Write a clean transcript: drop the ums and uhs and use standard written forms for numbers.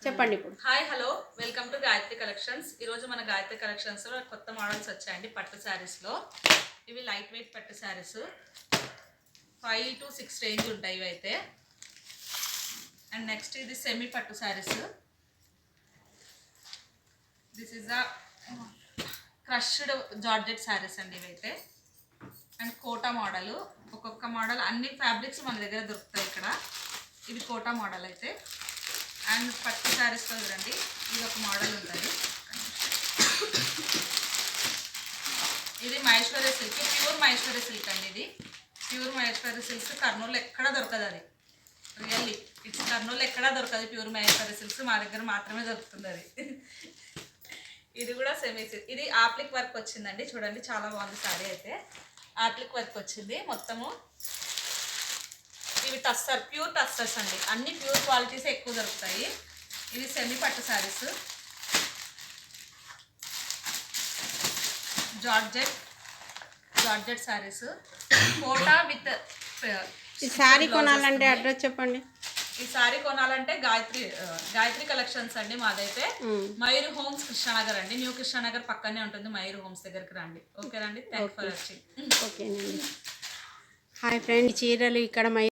చెప్పండి ఇప్పుడు. Hi hello welcome to Gayatri collections. ఈరోజు మన గాయత్రి కలెక్షన్స్లో కొత్త మోడల్స్ వచ్చాయండి పట్టు శారీస్లో. ఇవి లైట్ వెయిట్ పట్టు శారీస్ 5 to 6 రేంజ్ ఉంటాయి ఇవి అయితే. అండ్ నెక్స్ట్ ఇది సెమీ పట్టు saris. This is the crushed georgette saris అండి ఇవైతే. అండ్ కోటా మోడల్, ఒక్కొక్క మోడల్ అన్ని ఫ్యాబ్రిక్స్ మన దగ్గర దొరుకుతాయి ఇక్కడ. ఇది కోటా మోడల్ అయితే. అండ్ పట్టు శారీస్లో చూడండి ఇది ఒక మోడల్ ఉంటుంది. ఇది Maheshwari silk, pure Maheshwari silk అండి. ఇది ప్యూర్ మహేశ్వరి సిల్క్. కర్నూలు ఎక్కడా దొరకదు అది. రియల్లీ ఇట్స్ కర్నూలు ఎక్కడా దొరకదు ప్యూర్ మహేశ్వరి సిల్క్స్, మా దగ్గర మాత్రమే దొరుకుతుంది అది. ఇది కూడా సెమీ సిల్క్. ఇది ఆప్లిక్ వర్క్ వచ్చిందండి, చూడండి చాలా బాగుంది శారీ అయితే. ఆప్లిక్ వర్క్ వచ్చింది మొత్తము. ఇవి టస్సర్, ప్యూర్ టస్సర్స్ అండి. అన్ని ప్యూర్ క్వాలిటీస్ ఎక్కువ దొరుకుతాయి. ఇవి సెమీ పట్టు saris. Georgette saris Kota with. ఈ శారీ కొనాలంటే అడ్రస్ చెప్పండి. ఈ శారీ కొనాలంటే గాయత్రి కలెక్షన్స్ అండి మాదైతే. మయూర్ హోమ్స్ కృష్ణానగర్ అండి. న్యూ కృష్ణానగర్ పక్కనే ఉంటుంది. మయూర్ హోమ్స్ దగ్గరికి రండి. ఓకేనండి, థ్యాంక్ ఫర్ వాచింగ్. ఓకేనండి. హాయ్ ఫ్రెండ్, చీరలు ఇక్కడ